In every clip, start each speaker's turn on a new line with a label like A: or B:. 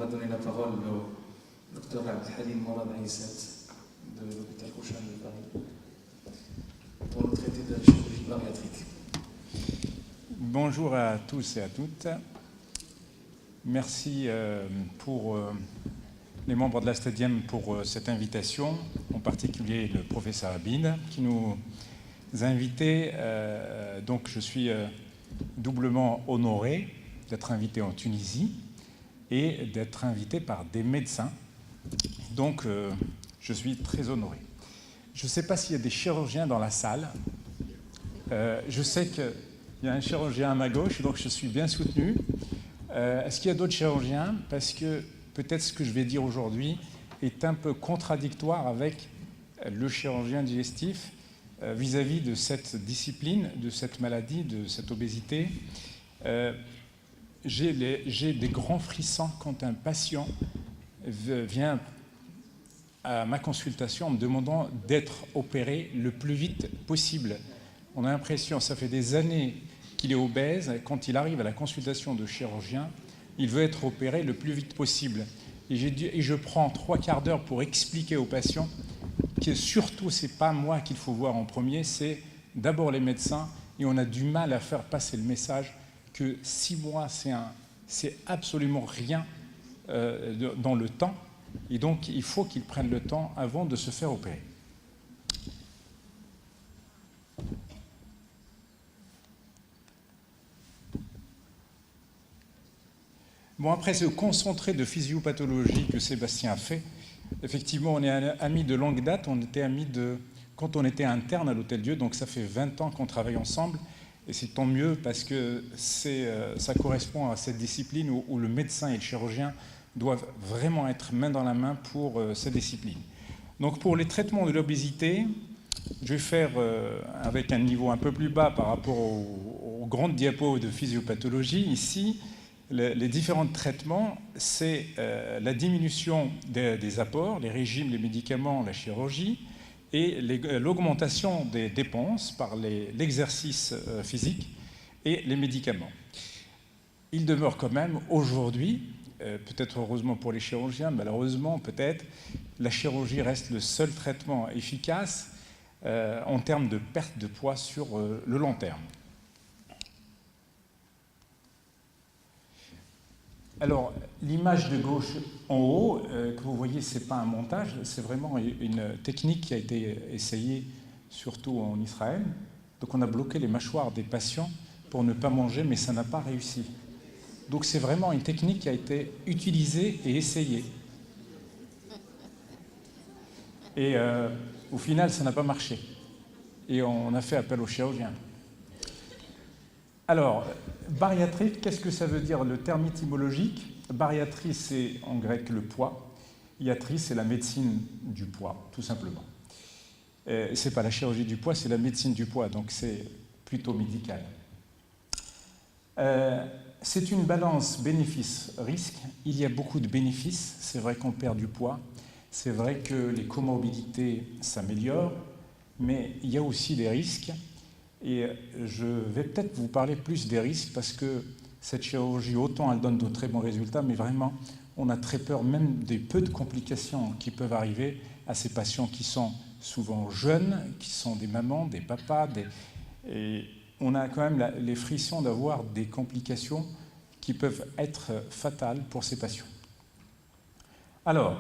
A: On va donner la parole au Dr Abdelhalim Morad Aïssat de l'hôpital Cochin de Paris pour nous traiter de la chirurgie bariatrique.
B: Bonjour à tous et à toutes. Merci pour les membres de la Stadium pour cette invitation, en particulier le professeur Abid qui nous a invités. Donc je suis doublement honoré d'être invité en Tunisie et d'être invité par des médecins. Donc je suis très honoré. Je ne sais pas s'il y a des chirurgiens dans la salle. Je sais qu'il y a un chirurgien à ma gauche, donc je suis bien soutenu. Est-ce qu'il y a d'autres chirurgiens? Parce que peut-être ce que je vais dire aujourd'hui est un peu contradictoire avec le chirurgien digestif vis-à-vis de cette discipline, de cette maladie, de cette obésité. J'ai des grands frissons quand un patient vient à ma consultation en me demandant d'être opéré le plus vite possible. On a l'impression, ça fait des années qu'il est obèse, quand il arrive à la consultation de chirurgien, il veut être opéré le plus vite possible. Et je prends 3/4 d'heure pour expliquer aux patients que surtout, ce n'est pas moi qu'il faut voir en premier, c'est d'abord les médecins, et on a du mal à faire passer le message que 6 mois, c'est absolument rien dans le temps, et donc il faut qu'ils prennent le temps avant de se faire opérer. Bon, après ce concentré de physiopathologie que Sébastien a fait, effectivement, on est amis de longue date. On était amis quand on était interne à l'Hôtel Dieu, donc ça fait 20 ans qu'on travaille ensemble. Et c'est tant mieux parce que ça correspond à cette discipline où le médecin et le chirurgien doivent vraiment être main dans la main pour cette discipline. Donc pour les traitements de l'obésité, je vais faire avec un niveau un peu plus bas par rapport aux grandes diapos de physiopathologie. Ici, les différents traitements, c'est la diminution des apports, les régimes, les médicaments, la chirurgie, et l'augmentation des dépenses par l'exercice physique et les médicaments. Il demeure quand même aujourd'hui, peut-être heureusement pour les chirurgiens, malheureusement peut-être, la chirurgie reste le seul traitement efficace en termes de perte de poids sur le long terme. Alors, l'image de gauche en haut, que vous voyez, ce n'est pas un montage, c'est vraiment une technique qui a été essayée surtout en Israël. Donc on a bloqué les mâchoires des patients pour ne pas manger, mais ça n'a pas réussi. Donc c'est vraiment une technique qui a été utilisée et essayée. Et au final, ça n'a pas marché. Et on a fait appel aux chirurgiens. Alors, bariatrique, qu'est-ce que ça veut dire? Le terme étymologique, bariatrie, c'est en grec le poids. Iatrie, c'est la médecine du poids, tout simplement. Ce n'est pas la chirurgie du poids, c'est la médecine du poids, donc c'est plutôt médical. C'est une balance bénéfice-risque. Il y a beaucoup de bénéfices. C'est vrai qu'on perd du poids. C'est vrai que les comorbidités s'améliorent, mais il y a aussi des risques. Et je vais peut-être vous parler plus des risques parce que cette chirurgie, autant elle donne de très bons résultats, mais vraiment, on a très peur même des peu de complications qui peuvent arriver à ces patients qui sont souvent jeunes, qui sont des mamans, des papas. Et on a quand même les frissons d'avoir des complications qui peuvent être fatales pour ces patients. Alors,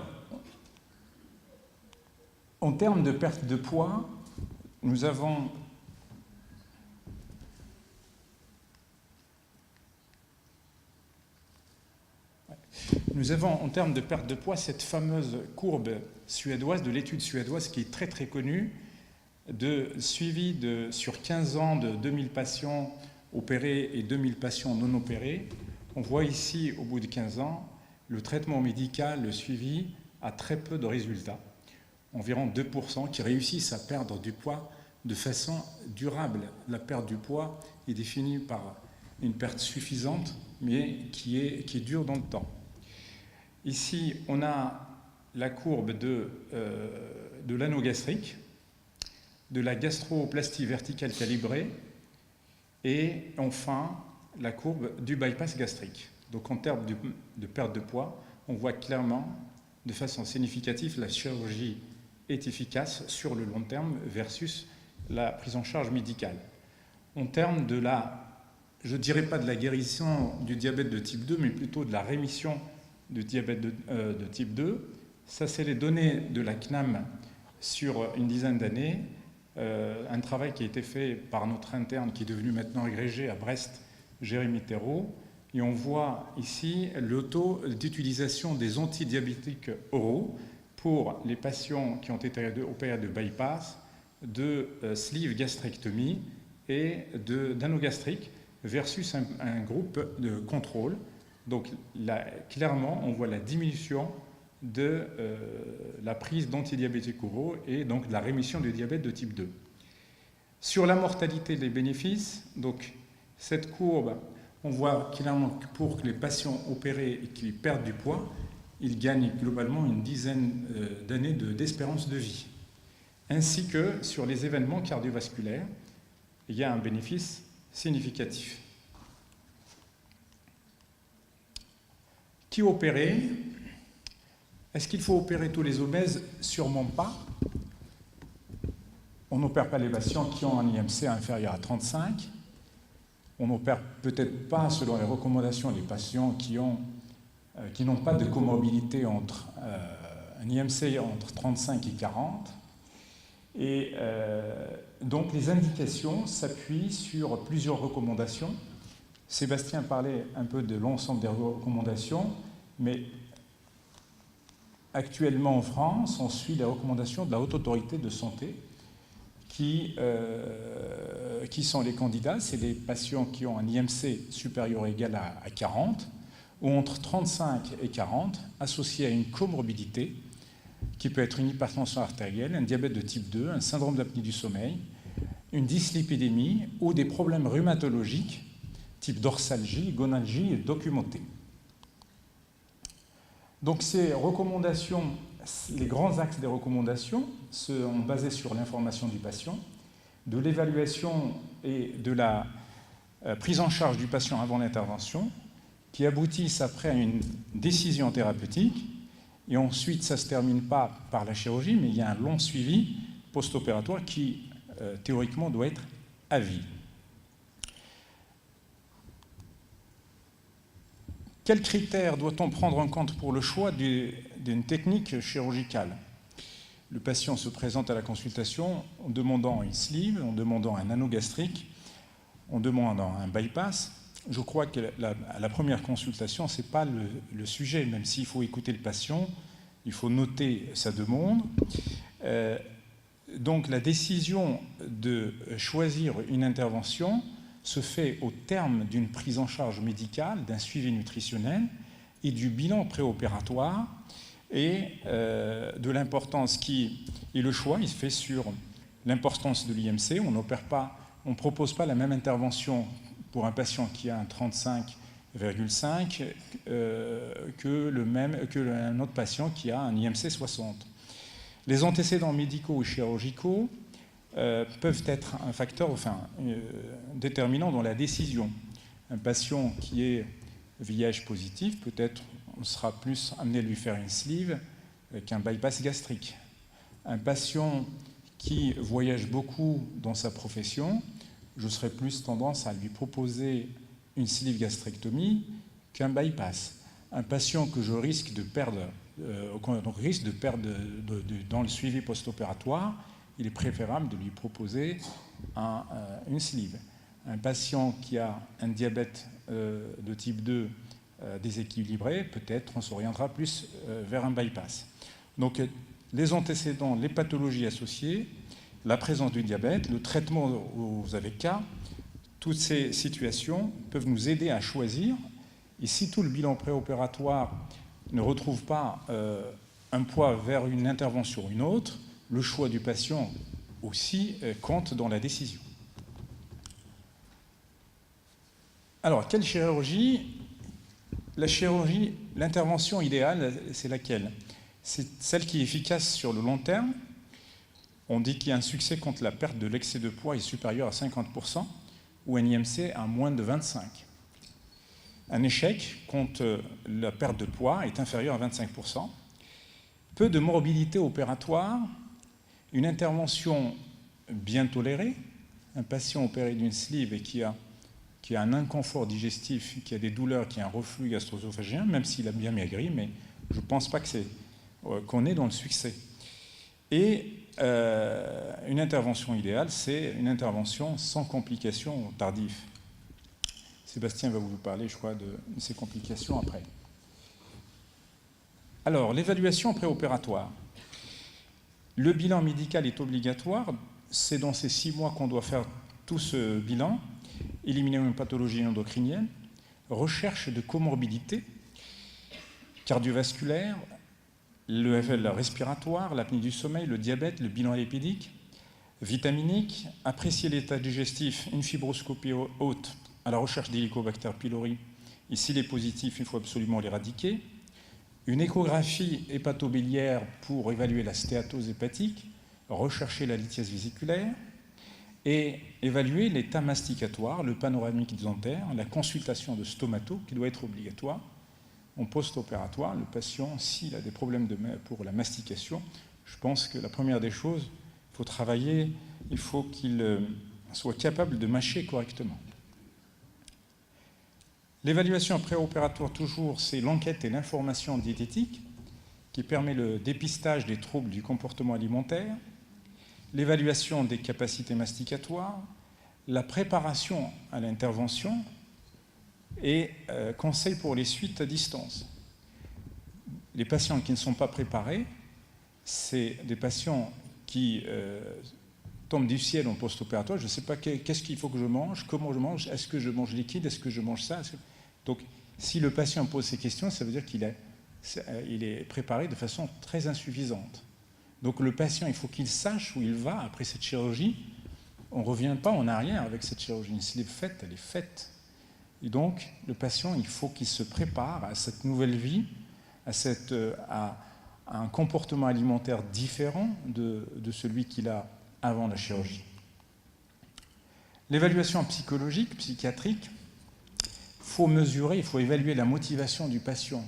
B: en termes de perte de poids, nous avons en termes de perte de poids cette courbe suédoise, de l'étude suédoise qui est très très connue, de suivi sur 15 ans de 2000 patients opérés et 2000 patients non opérés. On voit ici, au bout de 15 ans, le traitement médical, le suivi, a très peu de résultats. Environ 2% qui réussissent à perdre du poids de façon durable. La perte du poids est définie par une perte suffisante, mais qui est dure dans le temps. Ici, on a la courbe de l'anneau gastrique, de la gastroplastie verticale calibrée et enfin la courbe du bypass gastrique. Donc en termes de perte de poids, on voit clairement, de façon significative, la chirurgie est efficace sur le long terme versus la prise en charge médicale. En termes de je ne dirais pas de la guérison du diabète de type 2, mais plutôt de la rémission du diabète de type 2, ça c'est les données de la CNAM sur une dizaine d'années, un travail qui a été fait par notre interne qui est devenu maintenant agrégé à Brest, Jérémy Thérault, et on voit ici le taux d'utilisation des antidiabétiques oraux pour les patients qui ont été opérés de bypass, de sleeve gastrectomie et d'anogastrique versus un groupe de contrôle. Donc là, clairement, on voit la diminution de la prise d'antidiabétiques oraux et donc de la rémission du diabète de type 2. Sur la mortalité des bénéfices, donc cette courbe, on voit clairement que pour les patients opérés et qui perdent du poids, ils gagnent globalement une dizaine d'années d'espérance de vie. Ainsi que sur les événements cardiovasculaires, il y a un bénéfice significatif. Qui opérer? Est-ce qu'il faut opérer tous les obèses? Sûrement pas. On n'opère pas les patients qui ont un IMC inférieur à 35. On n'opère peut-être pas, selon les recommandations, les patients qui n'ont pas de comorbidité entre un IMC entre 35 et 40. Et donc les indications s'appuient sur plusieurs recommandations. Sébastien parlait un peu de l'ensemble des recommandations, mais actuellement en France, on suit les recommandations de la Haute Autorité de Santé, qui sont les candidats. C'est les patients qui ont un IMC supérieur ou égal à 40, ou entre 35 et 40, associés à une comorbidité, qui peut être une hypertension artérielle, un diabète de type 2, un syndrome d'apnée du sommeil, une dyslipidémie ou des problèmes rhumatologiques, type dorsalgie, gonalgie documentée. Donc ces recommandations, les grands axes des recommandations sont basés sur l'information du patient, de l'évaluation et de la prise en charge du patient avant l'intervention, qui aboutissent après à une décision thérapeutique. Et ensuite, ça ne se termine pas par la chirurgie, mais il y a un long suivi post-opératoire qui, théoriquement, doit être à vie. Quels critères doit-on prendre en compte pour le choix d'une technique chirurgicale? Le patient se présente à la consultation en demandant une sleeve, en demandant un anogastrique, en demandant un bypass. Je crois que la première consultation, ce n'est pas le sujet, même s'il faut écouter le patient, il faut noter sa demande. Donc la décision de choisir une intervention se fait au terme d'une prise en charge médicale, d'un suivi nutritionnel et du bilan préopératoire et de l'importance qui... Et le choix, il se fait sur l'importance de l'IMC. On ne propose pas la même intervention pour un patient qui a un 35,5 qu'un autre patient qui a un IMC 60. Les antécédents médicaux ou chirurgicaux peuvent être un facteur déterminant dans la décision. Un patient qui est VIH positif, peut-être on sera plus amené à lui faire une sleeve qu'un bypass gastrique. Un patient qui voyage beaucoup dans sa profession, je serais plus tendance à lui proposer une sleeve gastrectomie qu'un bypass. Un patient que je risque de perdre, dans le suivi post-opératoire, il est préférable de lui proposer une sleeve. Un patient qui a un diabète de type 2 déséquilibré, peut-être on s'orientera plus vers un bypass. Donc les antécédents, les pathologies associées, la présence du diabète, le traitement aux AVK, toutes ces situations peuvent nous aider à choisir. Et si tout le bilan préopératoire ne retrouve pas un poids vers une intervention ou une autre, le choix du patient aussi compte dans la décision. Alors, quelle chirurgie? La chirurgie, l'intervention idéale, c'est laquelle? C'est celle qui est efficace sur le long terme. On dit qu'il y a un succès quand la perte de l'excès de poids est supérieure à 50% ou un IMC à moins de 25. Un échec quand la perte de poids est inférieure à 25%. Peu de morbidité opératoire, une intervention bien tolérée, un patient opéré d'une sleeve et qui a un inconfort digestif, qui a des douleurs, qui a un reflux gastro-œsophagien, même s'il a bien maigri, mais je ne pense pas qu'on est dans le succès. Et une intervention idéale, c'est une intervention sans complications tardives. Sébastien va vous parler, je crois, de ces complications après. Alors, l'évaluation préopératoire. Le bilan médical est obligatoire. C'est dans ces 6 mois qu'on doit faire tout ce bilan. Éliminer une pathologie endocrinienne, recherche de comorbidité cardiovasculaire, le respiratoire, l'apnée du sommeil, le diabète, le bilan lipidique, vitaminique, apprécier l'état digestif, une fibroscopie haute à la recherche d'Helicobacter pylori. Et s'il est positif, il faut absolument l'éradiquer. Une échographie hépatobiliaire pour évaluer la stéatose hépatique, rechercher la lithiase vésiculaire et évaluer l'état masticatoire, le panoramique dentaire, la consultation de stomato qui doit être obligatoire. En post-opératoire, le patient, s'il a des problèmes pour la mastication, je pense que la première des choses, il faut travailler, il faut qu'il soit capable de mâcher correctement. L'évaluation préopératoire, toujours, c'est l'enquête et l'information diététique qui permet le dépistage des troubles du comportement alimentaire, l'évaluation des capacités masticatoires, la préparation à l'intervention et conseils pour les suites à distance. Les patients qui ne sont pas préparés, c'est des patients qui tombent du ciel en post-opératoire. Je ne sais pas qu'est-ce qu'il faut que je mange, comment je mange, est-ce que je mange liquide, est-ce que je mange ça. Donc, si le patient pose ces questions, ça veut dire qu'il est préparé de façon très insuffisante. Donc, le patient, il faut qu'il sache où il va après cette chirurgie. On ne revient pas en arrière avec cette chirurgie. Si elle est faite, elle est faite. Et donc, le patient, il faut qu'il se prépare à cette nouvelle vie, à un comportement alimentaire différent de celui qu'il a avant la chirurgie. L'évaluation psychologique, psychiatrique, il faut mesurer, il faut évaluer la motivation du patient.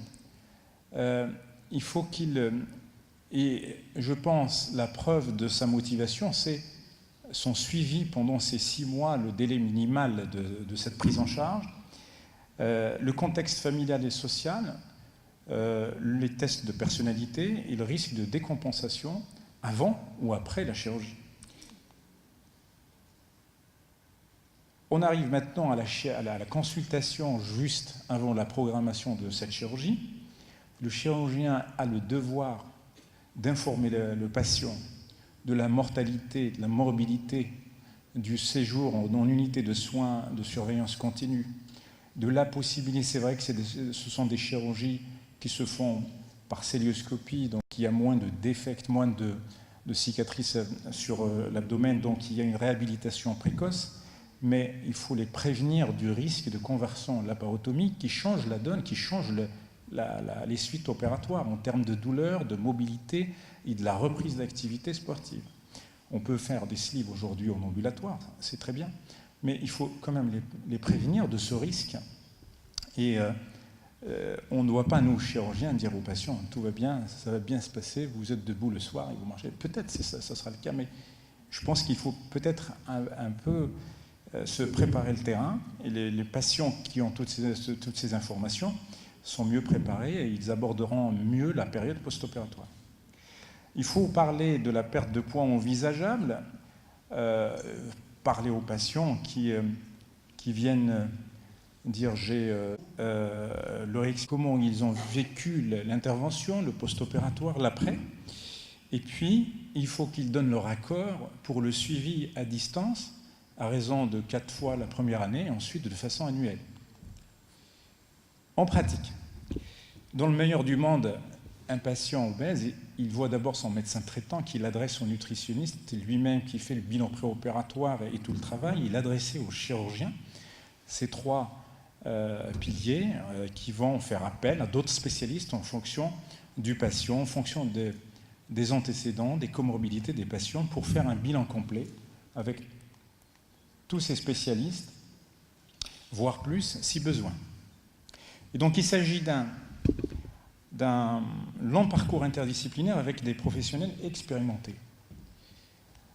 B: Il faut qu'il... Et je pense la preuve de sa motivation, c'est son suivi pendant ces 6 mois, le délai minimal de cette prise en charge, le contexte familial et social, les tests de personnalité et le risque de décompensation avant ou après la chirurgie. On arrive maintenant à la consultation juste avant la programmation de cette chirurgie. Le chirurgien a le devoir d'informer le patient de la mortalité, de la morbidité du séjour en unité de soins de surveillance continue, de la possibilité, c'est vrai que ce sont des chirurgies qui se font par célioscopie, donc il y a moins de défects, moins de cicatrices sur l'abdomen, donc il y a une réhabilitation précoce, mais il faut les prévenir du risque de conversion laparotomique qui change la donne, qui change les suites opératoires en termes de douleur, de mobilité et de la reprise d'activité sportive. On peut faire des sleeves aujourd'hui en ambulatoire, c'est très bien, mais il faut quand même les prévenir de ce risque. Et on ne doit pas, nous, chirurgiens, dire aux patients « tout va bien, ça va bien se passer, vous êtes debout le soir et vous marchez ». Peut-être ça sera le cas, mais je pense qu'il faut peut-être un peu se préparer le terrain. Et les patients qui ont toutes ces informations sont mieux préparés et ils aborderont mieux la période post-opératoire. Il faut parler de la perte de poids envisageable, parler aux patients qui viennent dire comment ils ont vécu l'intervention, le post-opératoire, l'après. Et puis, il faut qu'ils donnent leur accord pour le suivi à distance, à raison de 4 fois la première année, et ensuite de façon annuelle. En pratique, dans le meilleur du monde, un patient obèse, il voit d'abord son médecin traitant qui l'adresse au nutritionniste, lui-même qui fait le bilan préopératoire et tout le travail, il l'adresse au chirurgien. Ces 3 piliers qui vont faire appel à d'autres spécialistes en fonction du patient, en fonction des antécédents, des comorbidités des patients, pour faire un bilan complet avec tous ces spécialistes, voire plus si besoin. Et donc il s'agit d'un long parcours interdisciplinaire avec des professionnels expérimentés.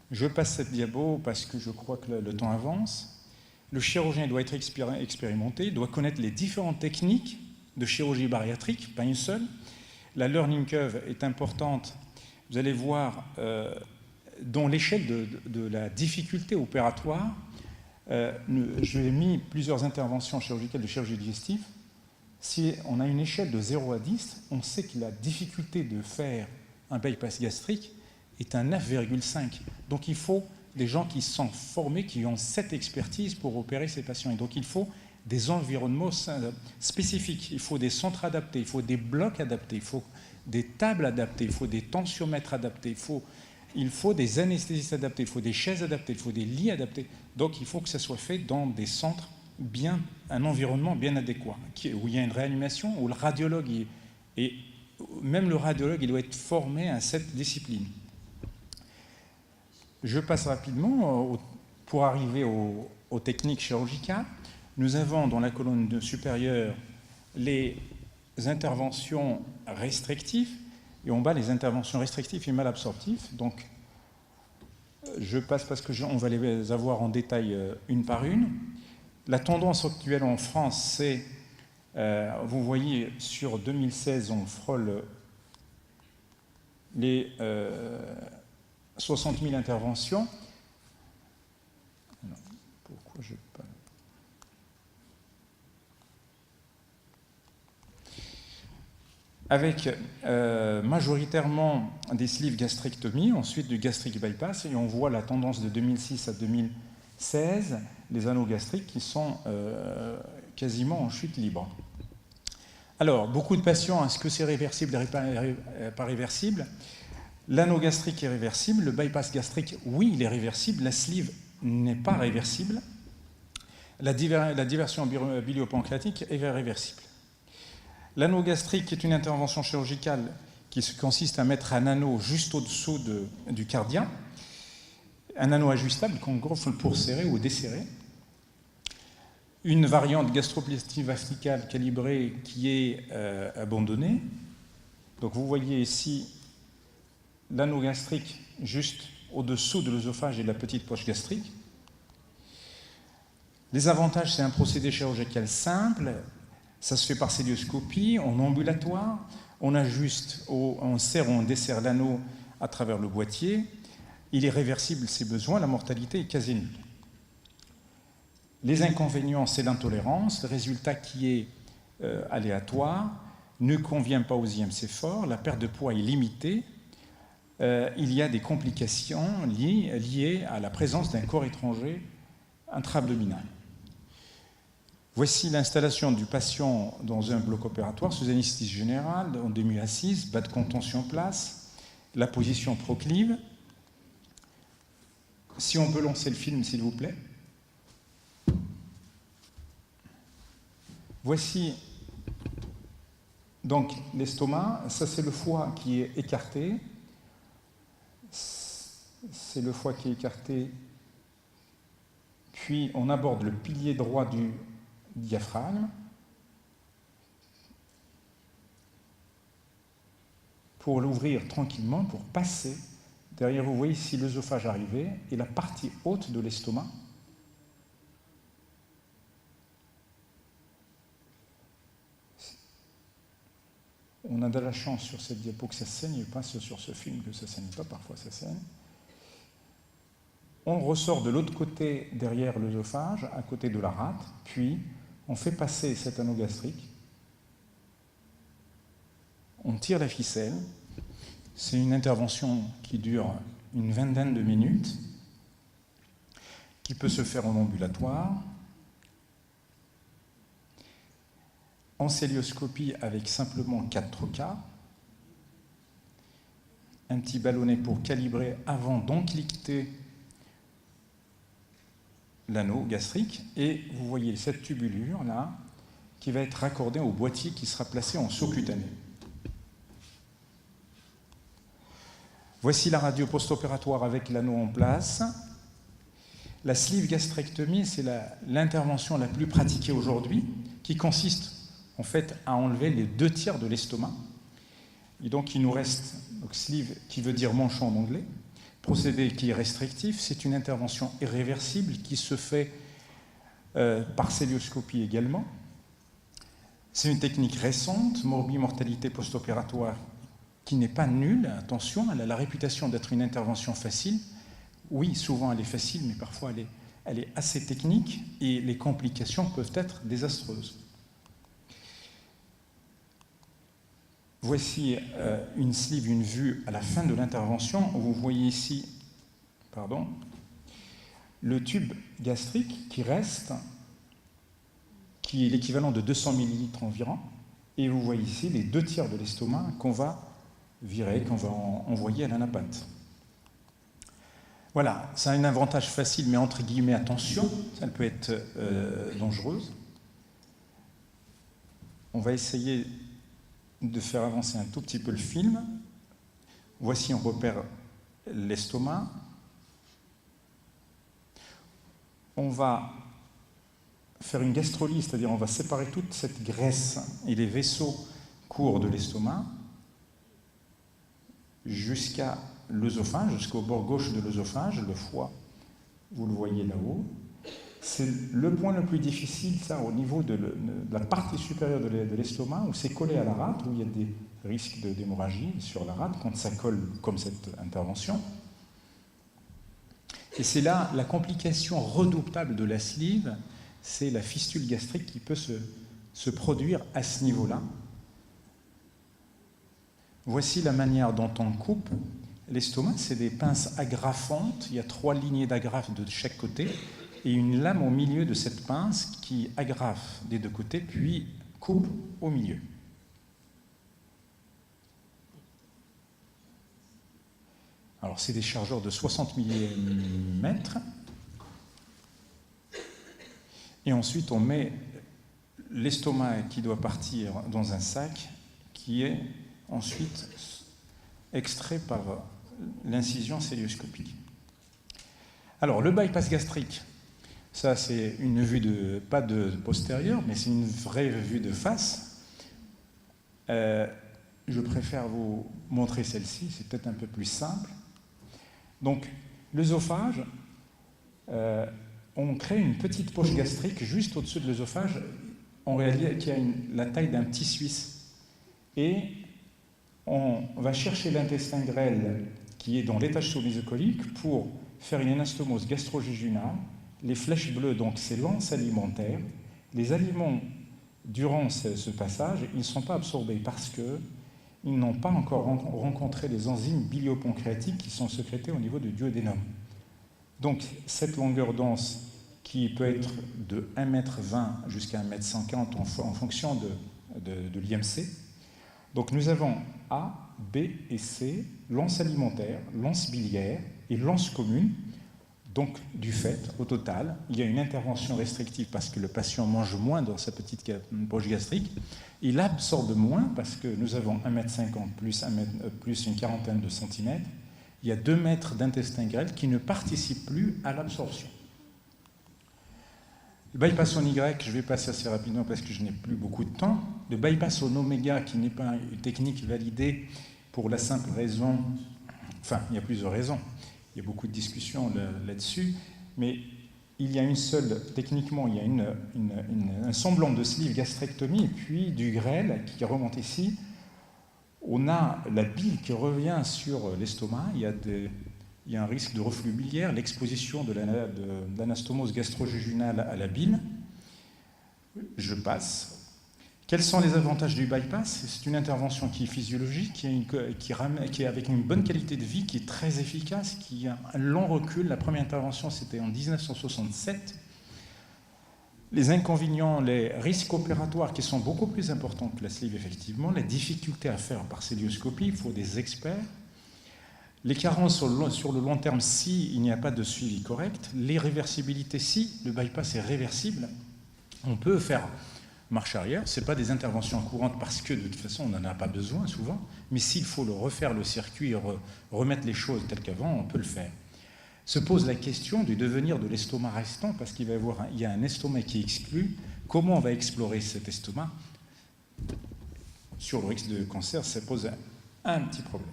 B: Je passe cette diapo parce que je crois que le temps avance. Le chirurgien doit être expérimenté, doit connaître les différentes techniques de chirurgie bariatrique, pas une seule. La learning curve est importante. Vous allez voir dans l'échelle de la difficulté opératoire, j'ai mis plusieurs interventions chirurgicales de chirurgie digestive. Si on a une échelle de 0 à 10, on sait que la difficulté de faire un bypass gastrique est un 9,5. Donc il faut des gens qui sont formés, qui ont cette expertise pour opérer ces patients. Et donc il faut des environnements spécifiques, il faut des centres adaptés, il faut des blocs adaptés, il faut des tables adaptées, il faut des tensiomètres adaptés, il faut des anesthésistes adaptés, il faut des chaises adaptées, il faut des lits adaptés. Donc il faut que ça soit fait dans des centres un environnement bien adéquat, où il y a une réanimation, où le radiologue, et même le radiologue, il doit être formé à cette discipline. Je passe rapidement pour arriver aux techniques chirurgicales. Nous avons dans la colonne supérieure les interventions restrictives et en bas les interventions restrictives et malabsorptives. Donc, je passe parce qu'on va les avoir en détail une par une. La tendance actuelle en France, c'est, vous voyez, sur 2016, on frôle les 60 000 interventions. Alors, pourquoi je pas... Avec majoritairement des sleeve gastrectomies, ensuite du gastric bypass, et on voit la tendance de 2006 à 2016, les anneaux gastriques qui sont quasiment en chute libre. Alors, beaucoup de patients, est-ce que c'est réversible ou pas réversible? L'anneau gastrique est réversible, le bypass gastrique, oui, il est réversible, la sleeve n'est pas réversible, la diversion biliopancréatique est réversible. L'anneau gastrique est une intervention chirurgicale qui consiste à mettre un anneau juste au-dessous du cardia, un anneau ajustable qu'on gonfle pour serrer ou desserrer. Une variante gastroplastie verticale calibrée qui est abandonnée. Donc vous voyez ici l'anneau gastrique juste au-dessous de l'œsophage et de la petite poche gastrique. Les avantages, c'est un procédé chirurgical simple. Ça se fait par célioscopie, en ambulatoire. On ajuste, on serre ou on dessert l'anneau à travers le boîtier. Il est réversible si besoin, la mortalité est quasi nulle. Les inconvénients, c'est l'intolérance, le résultat qui est aléatoire, ne convient pas aux IMC forts, la perte de poids est limitée. Il y a des complications liées à la présence d'un corps étranger intra-abdominal. Voici l'installation du patient dans un bloc opératoire sous anesthésie générale, en demi-assise, bas de contention place, la position proclive. Si on peut lancer le film, s'il vous plaît. Voici donc l'estomac, ça c'est le foie qui est écarté. C'est le foie qui est écarté. Puis on aborde le pilier droit du diaphragme pour l'ouvrir tranquillement, pour passer. Derrière, vous voyez ici l'œsophage arrivé et la partie haute de l'estomac. On a de la chance sur cette diapo que ça saigne, pas sur ce film que ça saigne pas, parfois ça saigne. On ressort de l'autre côté, derrière l'œsophage, à côté de la rate, puis on fait passer cet anneau gastrique, on tire la ficelle, c'est une intervention qui dure une vingtaine de minutes, qui peut se faire en ambulatoire, en célioscopie avec simplement 4 trocas, un petit ballonnet pour calibrer avant d'encliqueter l'anneau gastrique, et vous voyez cette tubulure là qui va être raccordée au boîtier qui sera placé en sous-cutané. Voici la radio post-opératoire avec l'anneau en place. La sleeve gastrectomie, c'est l'intervention la plus pratiquée aujourd'hui, qui consiste en fait, à enlever les 2/3 de l'estomac. Et donc, il nous reste donc, sleeve, qui veut dire manchon en anglais. Procédé qui est restrictif, c'est une intervention irréversible qui se fait par cœlioscopie également. C'est une technique récente, morbimortalité post-opératoire qui n'est pas nulle. Attention, elle a la réputation d'être une intervention facile. Oui, souvent elle est facile, mais parfois elle est assez technique et les complications peuvent être désastreuses. Voici une sleeve, une vue à la fin de l'intervention. Vous voyez ici le tube gastrique qui reste, qui est l'équivalent de 200 ml environ. Et vous voyez ici les 2/3 de l'estomac qu'on va virer, qu'on va envoyer à l'anapathe. Voilà, ça a un avantage facile, mais entre guillemets, attention, ça peut être dangereuse. On va essayer de faire avancer un tout petit peu le film. Voici, on repère l'estomac. On va faire une gastrolyse, c'est-à-dire on va séparer toute cette graisse et les vaisseaux courts de l'estomac jusqu'à l'œsophage, jusqu'au bord gauche de l'œsophage, le foie, vous le voyez là-haut. C'est le point le plus difficile, ça, au niveau de la partie supérieure de l'estomac, où c'est collé à la rate, où il y a des risques d'hémorragie sur la rate quand ça colle comme cette intervention. Et c'est là la complication redoutable de la sleeve, c'est la fistule gastrique qui peut se produire à ce niveau-là. Voici la manière dont on coupe l'estomac. C'est des pinces agrafantes. Il y a 3 lignées d'agrafes de chaque côté et une lame au milieu de cette pince qui agrafe des 2 côtés, puis coupe au milieu. Alors, c'est des chargeurs de 60 mm. Et ensuite, on met l'estomac qui doit partir dans un sac qui est ensuite extrait par l'incision cœlioscopique. Alors, le bypass gastrique, ça c'est une vue pas de postérieure, mais c'est une vraie vue de face. Je préfère vous montrer celle-ci, c'est peut-être un peu plus simple. Donc, l'œsophage, on crée une petite poche gastrique juste au-dessus de l'œsophage, en réalité qui a la taille d'un petit Suisse. Et on va chercher l'intestin grêle qui est dans l'étage sous-mésocolique pour faire une anastomose gastro-jejunale. Les flèches bleues, donc c'est l'anse alimentaire. Les aliments, durant ce passage, ils ne sont pas absorbés parce qu'ils n'ont pas encore rencontré les enzymes biliopancréatiques qui sont sécrétées au niveau du duodénum. Donc cette longueur d'anse qui peut être de 1,20 m jusqu'à 1,140 m en fonction de l'IMC. Donc nous avons A, B et C, l'anse alimentaire, l'anse biliaire et l'anse commune. Donc du fait, au total, il y a une intervention restrictive parce que le patient mange moins dans sa petite poche gastrique. Il absorbe moins parce que nous avons 1,50 m plus une quarantaine de centimètres. Il y a 2 mètres d'intestin grêle qui ne participent plus à l'absorption. Le bypass en Y, je vais passer assez rapidement parce que je n'ai plus beaucoup de temps. Le bypass en oméga, qui n'est pas une technique validée pour la simple raison, enfin, il y a plusieurs raisons, il y a beaucoup de discussions là-dessus, mais il y a une seule, techniquement, il y a un semblant de sleeve gastrectomie et puis du grêle qui remonte ici. On a la bile qui revient sur l'estomac, il y a un risque de reflux biliaire, l'exposition de l'anastomose gastro-jejunale à la bile. Je passe. Quels sont les avantages du bypass? C'est une intervention qui est physiologique, qui est avec une bonne qualité de vie, qui est très efficace, qui a un long recul. La première intervention, c'était en 1967. Les inconvénients, les risques opératoires qui sont beaucoup plus importants que la sleeve, effectivement, les difficultés à faire par cœlioscopie, il faut des experts. Les carences sur le long terme, si il n'y a pas de suivi correct. Les réversibilités, si le bypass est réversible, on peut faire marche arrière. Ce n'est pas des interventions courantes parce que de toute façon, on n'en a pas besoin souvent. Mais s'il faut refaire le circuit, remettre les choses telles qu'avant, on peut le faire. Se pose la question du devenir de l'estomac restant parce qu'il y a un estomac qui est exclu. Comment on va explorer cet estomac? sur le risque de cancer, ça pose un petit problème.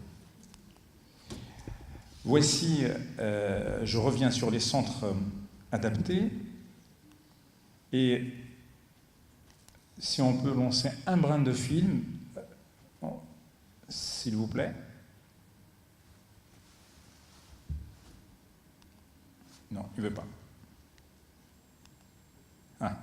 B: Voici, je reviens sur les centres adaptés, et si on peut lancer un brin de film, s'il vous plaît. Non, il ne veut pas. Ah.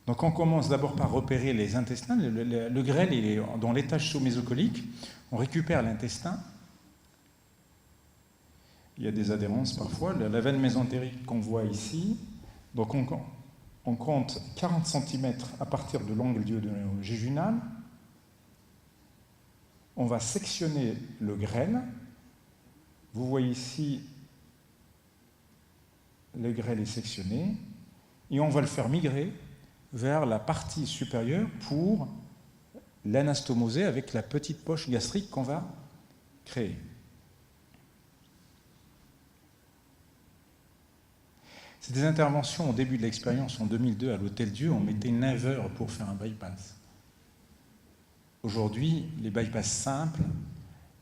B: Donc on commence d'abord par repérer les intestins. Le grêle, il est dans l'étage sous-mésocolique. On récupère l'intestin. Il y a des adhérences parfois. La veine mésentérique qu'on voit ici. Donc on compte 40 cm à partir de l'angle duodéno-jéjunal. On va sectionner le grêle. Vous voyez ici, le grêle est sectionné. Et on va le faire migrer vers la partie supérieure pour l'anastomoser avec la petite poche gastrique qu'on va créer. C'est des interventions au début de l'expérience, en 2002, à l'Hôtel-Dieu, on mettait 9 heures pour faire un bypass. Aujourd'hui, les bypass simples,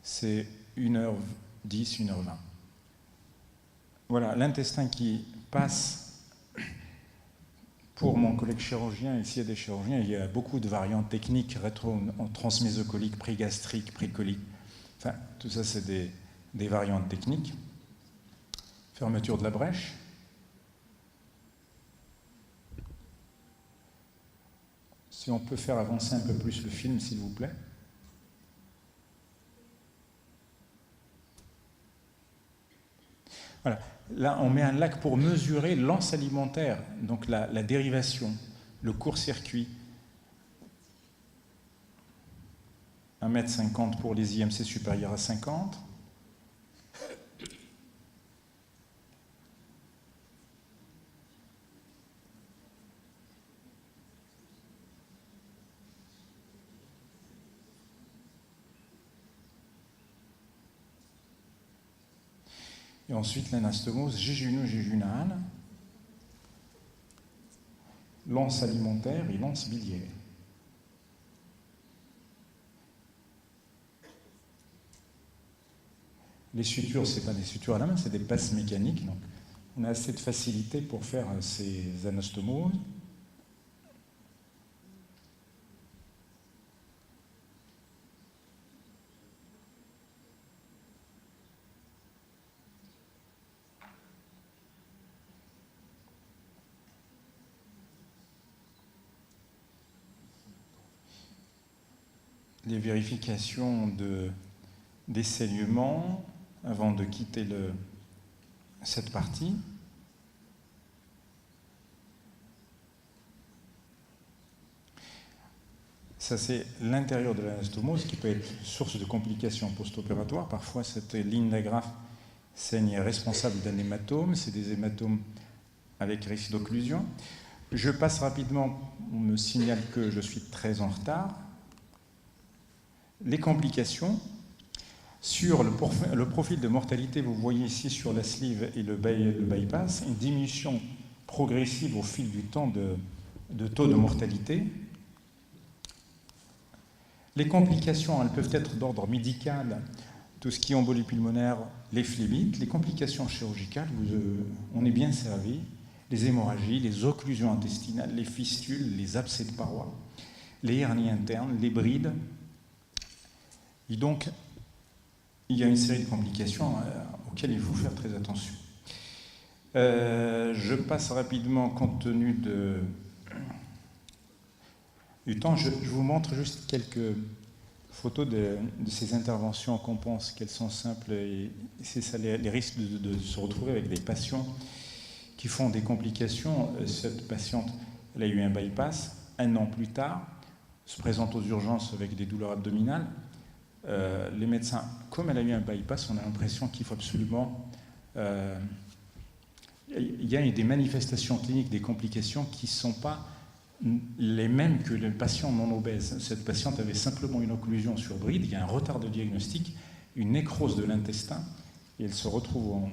B: c'est 1h10, 1h20. Voilà, l'intestin qui passe. Pour mon collègue chirurgien, ici il y a des chirurgiens, il y a beaucoup de variantes techniques, rétro-transmésocolique, prégastrique, précolique. Enfin, tout ça, c'est des variantes techniques. Fermeture de la brèche. Si on peut faire avancer un peu plus le film, s'il vous plaît. Voilà. Là, on met un lac pour mesurer l'anse alimentaire, donc la dérivation, le court-circuit. 1,50 m pour les IMC supérieurs à 50. Et ensuite l'anastomose jéjuno-jéjunale, l'anse alimentaire et l'anse biliaire. Les sutures, ce n'est pas des sutures à la main, c'est des passes mécaniques. Donc on a assez de facilité pour faire ces anastomoses. Les vérifications des saignements avant de quitter cette partie. Ça, c'est l'intérieur de l'anastomose qui peut être source de complications post-opératoires. Parfois, cette ligne d'agrafe saigne est responsable d'un hématome. C'est des hématomes avec risque d'occlusion. Je passe rapidement, on me signale que je suis très en retard. Les complications. Sur le profil de mortalité, vous voyez ici sur la sleeve et le bypass, une diminution progressive au fil du temps de taux de mortalité. Les complications, elles peuvent être d'ordre médical, tout ce qui est embolie pulmonaire, les phlébites. Les complications chirurgicales, on est bien servi. Les hémorragies, les occlusions intestinales, les fistules, les abcès de parois, les hernies internes, les brides. Et donc, il y a une série de complications auxquelles il faut faire très attention. Je passe rapidement, compte tenu du temps, je vous montre juste quelques photos de ces interventions qu'on pense qu'elles sont simples, et c'est ça les risques de se retrouver avec des patients qui font des complications. Cette patiente, elle a eu un bypass, 1 an plus tard, se présente aux urgences avec des douleurs abdominales. Les médecins, comme elle a eu un bypass, on a l'impression qu'il faut absolument... il y a des manifestations cliniques, des complications qui ne sont pas les mêmes que les patients non obèses. Cette patiente avait simplement une occlusion sur bride, il y a un retard de diagnostic, une nécrose de l'intestin, et elle se retrouve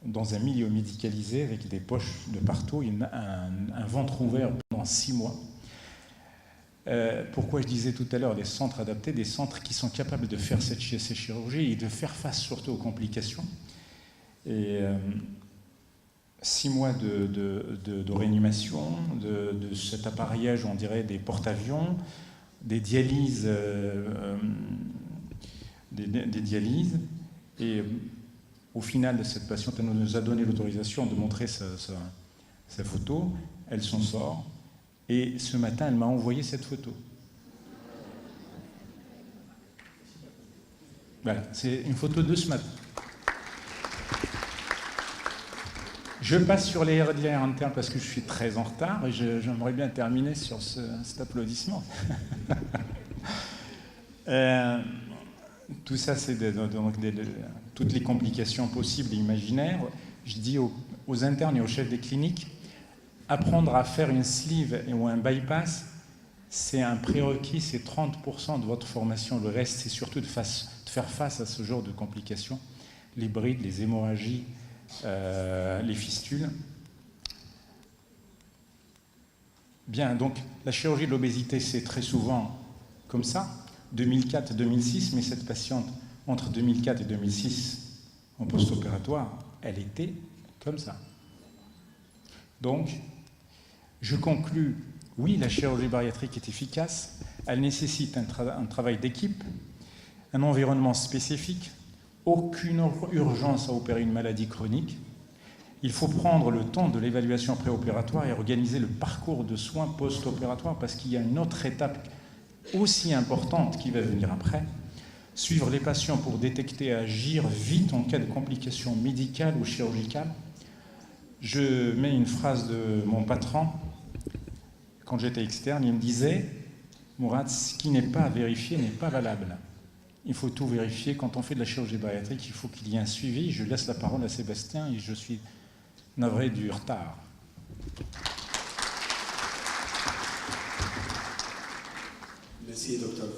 B: dans un milieu médicalisé avec des poches de partout, un ventre ouvert pendant 6 mois. Pourquoi je disais tout à l'heure des centres adaptés, des centres qui sont capables de faire ces chirurgies et de faire face surtout aux complications. Et 6 mois de réanimation, de cet appareillage, on dirait des porte-avions, des dialyses, et au final, cette patiente elle nous a donné l'autorisation de montrer sa photo, elle s'en sort, et ce matin, elle m'a envoyé cette photo. Voilà, c'est une photo de ce matin. Je passe sur les RDI internes parce que je suis très en retard et j'aimerais bien terminer sur cet applaudissement. Tout ça, c'est toutes les complications possibles et imaginaires. Je dis aux internes et aux chefs des cliniques, apprendre à faire une sleeve ou un bypass, c'est un prérequis, c'est 30% de votre formation. Le reste, c'est surtout de faire face à ce genre de complications, les brides, les hémorragies, les fistules. Bien, donc la chirurgie de l'obésité, c'est très souvent comme ça, 2004-2006, mais cette patiente, entre 2004 et 2006, en post-opératoire, elle était comme ça. Donc, je conclus, oui, la chirurgie bariatrique est efficace, elle nécessite un travail d'équipe, un environnement spécifique, aucune urgence à opérer une maladie chronique. Il faut prendre le temps de l'évaluation préopératoire et organiser le parcours de soins post-opératoire parce qu'il y a une autre étape aussi importante qui va venir après. Suivre les patients pour détecter et agir vite en cas de complications médicales ou chirurgicales. Je mets une phrase de mon patron. Quand j'étais externe, il me disait « Mourad, ce qui n'est pas vérifié n'est pas valable ». Il faut tout vérifier. Quand on fait de la chirurgie bariatrique, il faut qu'il y ait un suivi. Je laisse la parole à Sébastien et je suis navré du retard.
A: Merci, docteur.